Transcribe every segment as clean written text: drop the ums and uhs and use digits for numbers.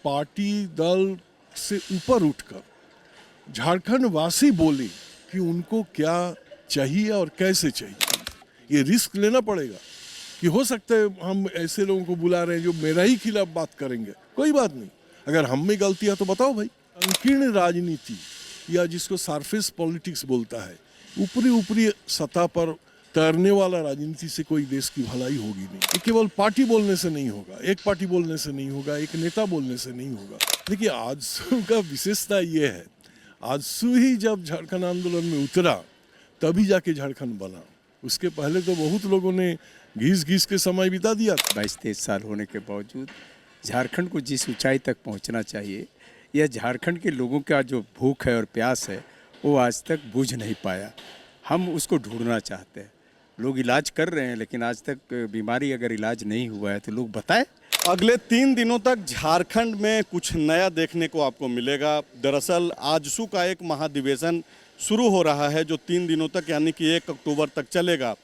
Party दल से ऊपर उठकर झारखंड वासी बोले कि उनको क्या चाहिए और कैसे चाहिए। ये रिस्क लेना पड़ेगा कि हो सकता है हम ऐसे लोगों को बुला रहे हैं जो मेरा ही खिलाफ बात करेंगे। कोई बात नहीं, अगर हम में गलती है तो बताओ भाई। संकीर्ण राजनीति या जिसको सरफेस पॉलिटिक्स बोलता है, ऊपरी ऊपरी सतह पर तैरने वाला राजनीति से कोई देश की भलाई होगी नहीं। ये केवल पार्टी बोलने से नहीं होगा, एक पार्टी बोलने से नहीं होगा, एक नेता बोलने से नहीं होगा। देखिए आजसू का विशेषता ये है, आजसू ही जब झारखंड आंदोलन में उतरा तभी जाके झारखंड बना। उसके पहले तो बहुत लोगों ने घिस घिस के समय बिता दिया। 22-23 साल होने के बावजूद झारखंड को जिस ऊंचाई तक पहुंचना चाहिए, यह झारखंड के लोगों का जो भूख है और प्यास है वो आज तक बुझ नहीं पाया। हम उसको ढूंढना चाहते हैं। लोग इलाज कर रहे हैं, लेकिन आज तक बीमारी अगर इलाज नहीं हुआ है तो लोग बताएं। अगले 3 दिनों तक झारखंड में कुछ नया देखने को आपको मिलेगा। दरअसल आजसू का एक महाधिवेशन शुरू हो रहा है जो 3 दिनों तक यानी कि 1 अक्टूबर तक चलेगा।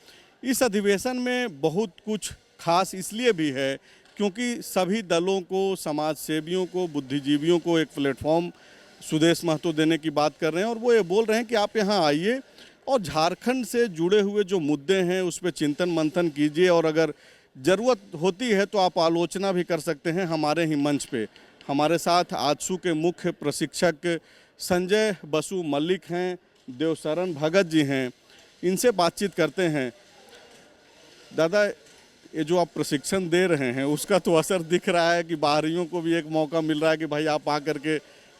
इस अधिवेशन में बहुत कुछ खास इसलिए भी है क्योंकि सभी दलों को, समाज सेवियों को, बुद्धिजीवियों को एक प्लेटफॉर्म सुदेश महतो देने की बात कर रहे हैं और वो ये बोल रहे हैं कि आप यहाँ आइए और झारखंड से जुड़े हुए जो मुद्दे हैं उस पर चिंतन मंथन कीजिए और अगर ज़रूरत होती है तो आप आलोचना भी कर सकते हैं हमारे ही मंच पे। हमारे साथ आजसू के मुख्य प्रशिक्षक संजय बसु मल्लिक हैं, देवशरण भगत जी हैं, इनसे बातचीत करते हैं। दादा, ये जो आप प्रशिक्षण दे रहे हैं उसका तो असर दिख रहा है कि बाहरियों को भी एक मौका मिल रहा है कि भाई आप आकर के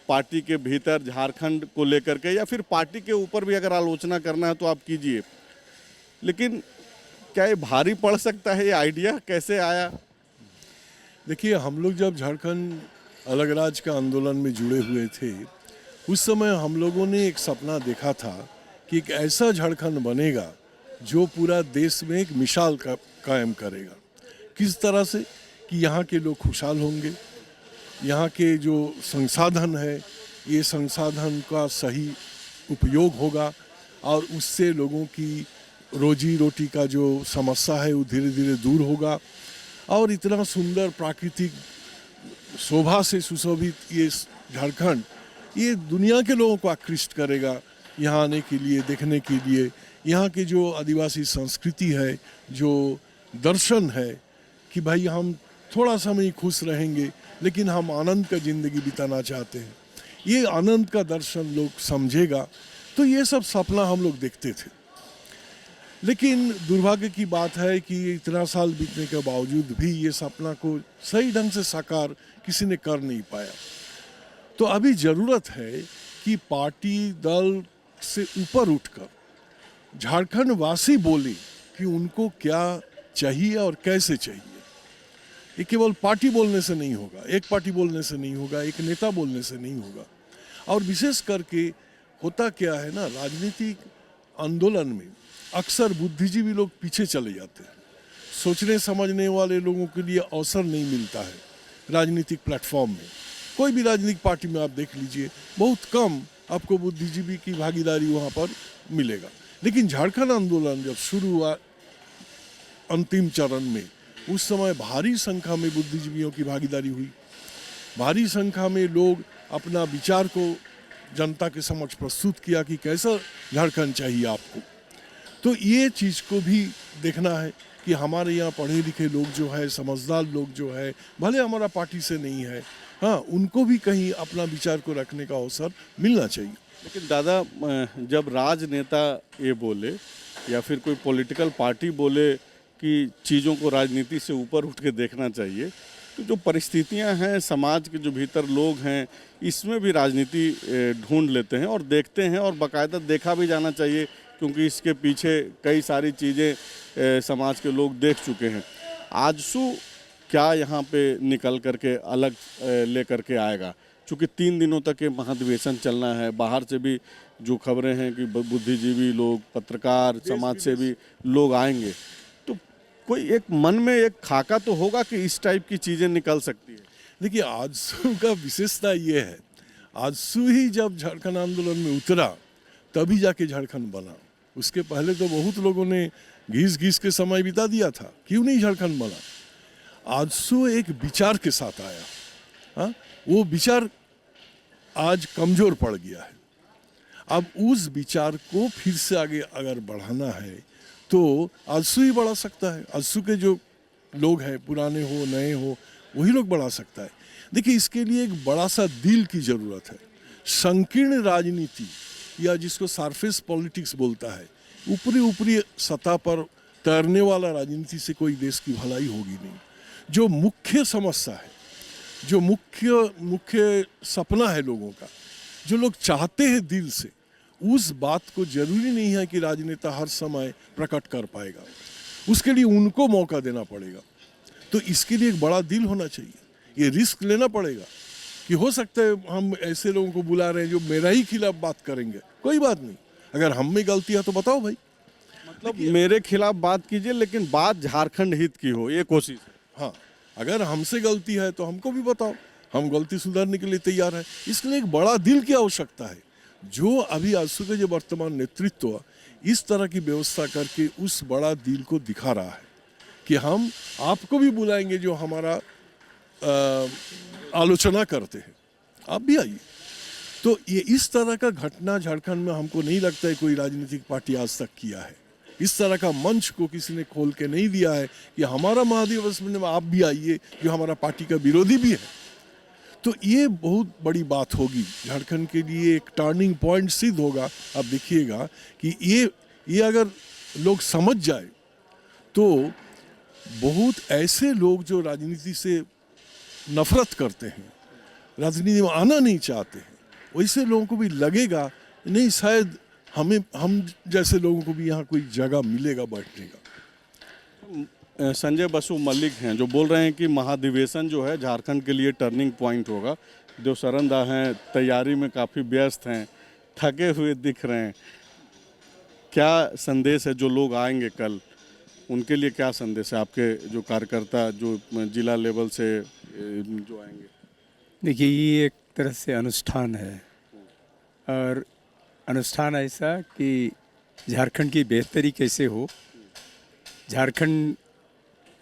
पार्टी के भीतर झारखंड को लेकर के या फिर पार्टी के ऊपर भी अगर आलोचना करना है तो आप कीजिए। लेकिन क्या ये भारी पड़ सकता है? ये आइडिया कैसे आया? देखिए, हम लोग जब झारखंड अलग राज्य का आंदोलन में जुड़े हुए थे उस समय हम लोगों ने एक सपना देखा था कि एक ऐसा झारखंड बनेगा जो पूरा देश में एक मिसाल कायम करेगा। किस तरह से कि यहाँ के लोग खुशहाल होंगे, यहाँ के जो संसाधन है ये संसाधन का सही उपयोग होगा और उससे लोगों की रोजी रोटी का जो समस्या है वो धीरे धीरे दूर होगा और इतना सुंदर प्राकृतिक शोभा से सुशोभित ये झारखंड ये दुनिया के लोगों को आकृष्ट करेगा यहाँ आने के लिए, देखने के लिए। यहाँ की जो आदिवासी संस्कृति है, जो दर्शन है कि भाई हम थोड़ा समय खुश रहेंगे लेकिन हम आनंद का ज़िंदगी बिताना चाहते हैं, ये आनंद का दर्शन लोग समझेगा। तो ये सब सपना हम लोग देखते थे। लेकिन दुर्भाग्य की बात है कि इतना साल बीतने के बावजूद भी ये सपना को सही ढंग से साकार किसी ने कर नहीं पाया। तो अभी ज़रूरत है कि पार्टी दल से ऊपर उठकर झारखंड वासी बोले कि उनको क्या चाहिए और कैसे चाहिए। ये केवल पार्टी बोलने से नहीं होगा, एक पार्टी बोलने से नहीं होगा, एक नेता बोलने से नहीं होगा। और विशेष करके होता क्या है ना, राजनीतिक आंदोलन में अक्सर बुद्धिजीवी लोग पीछे चले जाते हैं। सोचने समझने वाले लोगों के लिए अवसर नहीं मिलता है राजनीतिक प्लेटफॉर्म में। कोई भी राजनीतिक पार्टी में आप देख लीजिए, बहुत कम आपको बुद्धिजीवी की भागीदारी वहाँ पर मिलेगा। लेकिन झारखंड आंदोलन जब शुरू हुआ अंतिम चरण में, उस समय भारी संख्या में बुद्धिजीवियों की भागीदारी हुई। भारी संख्या में लोग अपना विचार को जनता के समक्ष प्रस्तुत किया कि कैसा झारखंड चाहिए आपको। तो ये चीज़ को भी देखना है कि हमारे यहाँ पढ़े लिखे लोग जो है, समझदार लोग जो है, भले हमारा पार्टी से नहीं है, हाँ, उनको भी कहीं अपना विचार को रखने का अवसर मिलना चाहिए। लेकिन दादा, जब राजनेता ये बोले या फिर कोई पॉलिटिकल पार्टी बोले कि चीज़ों को राजनीति से ऊपर उठ के देखना चाहिए, तो जो परिस्थितियां हैं, समाज के जो भीतर लोग हैं, इसमें भी राजनीति ढूंढ लेते हैं और देखते हैं और बाकायदा देखा भी जाना चाहिए क्योंकि इसके पीछे कई सारी चीज़ें समाज के लोग देख चुके हैं। आजसू क्या यहाँ पे निकल करके अलग लेकर के आएगा? चूँकि 3 दिनों तक ये महाधिवेशन चलना है, बाहर से भी जो खबरें हैं कि बुद्धिजीवी लोग, पत्रकार, समाज से भी लोग आएंगे, तो कोई एक मन में एक खाका तो होगा कि इस टाइप की चीज़ें निकल सकती है। देखिए, आजसू का विशेषता ये है, आजसू ही जब झारखंड आंदोलन में उतरा तभी जाके झारखंड बना। उसके पहले तो बहुत लोगों ने घिस घिस के समय बिता दिया था, क्यों नहीं झारखंड बना। आजसू एक विचार के साथ आया, हाँ, वो विचार आज कमज़ोर पड़ गया है। अब उस विचार को फिर से आगे अगर बढ़ाना है तो आजसू ही बढ़ा सकता है। आजसू के जो लोग हैं, पुराने हो नए हो, वही लोग बढ़ा सकता है। देखिए, इसके लिए एक बड़ा सा दिल की ज़रूरत है। संकीर्ण राजनीति या जिसको सरफेस पॉलिटिक्स बोलता है, ऊपरी ऊपरी सतह पर तैरने वाला राजनीति से कोई देश की भलाई होगी नहीं। जो मुख्य समस्या है, जो मुख्य सपना है लोगों का, जो लोग चाहते हैं दिल से, उस बात को जरूरी नहीं है कि राजनेता हर समय प्रकट कर पाएगा। उसके लिए उनको मौका देना पड़ेगा। तो इसके लिए एक बड़ा दिल होना चाहिए। ये रिस्क लेना पड़ेगा कि हो सकता है हम ऐसे लोगों को बुला रहे हैं जो मेरा ही खिलाफ बात करेंगे। कोई बात नहीं, अगर हम में गलती है तो बताओ भाई। मतलब मेरे खिलाफ बात कीजिए, लेकिन बात झारखंड हित की हो, ये कोशिश है। हाँ, अगर हमसे गलती है तो हमको भी बताओ, हम गलती सुधारने के लिए तैयार है। इसके लिए एक बड़ा दिल की आवश्यकता है। जो अभी आजसू के जो वर्तमान नेतृत्व इस तरह की व्यवस्था करके उस बड़ा दिल को दिखा रहा है कि हम आपको भी बुलाएंगे जो हमारा आलोचना करते हैं, आप भी आइए। तो ये इस तरह का घटना झारखंड में हमको नहीं लगता है कोई राजनीतिक पार्टी आज तक किया है। इस तरह का मंच को किसी ने खोल के नहीं दिया है कि हमारा महादिवस में आप भी आइए, जो हमारा पार्टी का विरोधी भी है। तो ये बहुत बड़ी बात होगी झारखंड के लिए, एक टर्निंग पॉइंट सिद्ध होगा। आप देखिएगा कि ये अगर लोग समझ जाए तो बहुत ऐसे लोग जो राजनीति से नफरत करते हैं, राजनीति में आना नहीं चाहते हैं, वैसे लोगों को भी लगेगा नहीं, शायद हम जैसे लोगों को भी यहाँ कोई जगह मिलेगा बैठने का। संजय बसु मलिक हैं जो बोल रहे हैं कि महाधिवेशन जो है झारखंड के लिए टर्निंग पॉइंट होगा। देवशरण दा हैं, तैयारी में काफ़ी व्यस्त हैं, थके हुए दिख रहे हैं। क्या संदेश है जो लोग आएंगे कल, उनके लिए क्या संदेश है आपके जो कार्यकर्ता जो जिला लेवल से जो आएंगे? देखिए, ये एक तरह से अनुष्ठान है, और अनुष्ठान ऐसा कि झारखंड की बेहतरी कैसे हो, झारखंड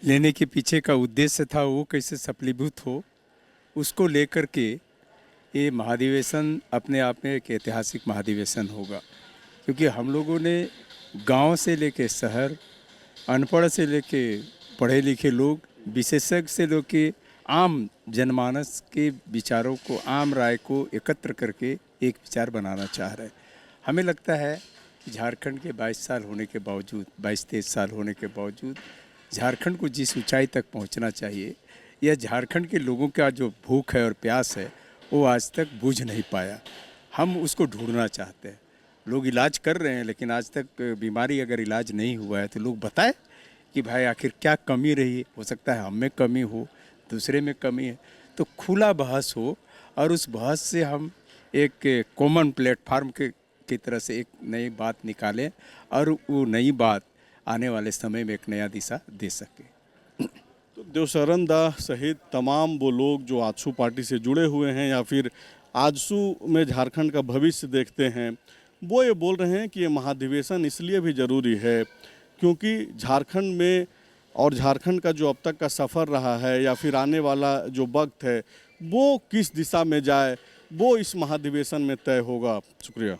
लेने के पीछे का उद्देश्य था वो कैसे सफलीभूत हो, उसको लेकर के ये महाधिवेशन अपने आप में एक ऐतिहासिक महाधिवेशन होगा। क्योंकि हम लोगों ने गांव से लेके शहर, अनपढ़ से लेके पढ़े लिखे लोग, विशेषज्ञ से लेके आम जनमानस के विचारों को, आम राय को एकत्र करके एक विचार बनाना चाह रहे हैं। हमें लगता है कि झारखंड के 22 साल होने के बावजूद, 22-23 साल होने के बावजूद झारखंड को जिस ऊंचाई तक पहुंचना चाहिए, यह झारखंड के लोगों का जो भूख है और प्यास है वो आज तक बूझ नहीं पाया। हम उसको ढूंढना चाहते हैं। लोग इलाज कर रहे हैं, लेकिन आज तक बीमारी अगर इलाज नहीं हुआ है तो लोग बताएं कि भाई आखिर क्या कमी रही। हो सकता है हम में कमी हो, दूसरे में कमी है, तो खुला बहस हो और उस बहस से हम एक कॉमन प्लेटफार्म की तरह से एक नई बात निकालें और वो नई बात आने वाले समय में एक नया दिशा दे सके। तो देवशरण दा सहित तमाम वो लोग जो आजसू पार्टी से जुड़े हुए हैं या फिर आजसू में झारखंड का भविष्य देखते हैं, वो ये बोल रहे हैं कि ये महाधिवेशन इसलिए भी ज़रूरी है क्योंकि झारखंड में और झारखंड का जो अब तक का सफ़र रहा है या फिर आने वाला जो वक्त है वो किस दिशा में जाए, वो इस महाधिवेशन में तय होगा। शुक्रिया।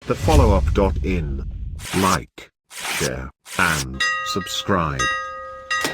The follow-up.in. Like, share, and subscribe.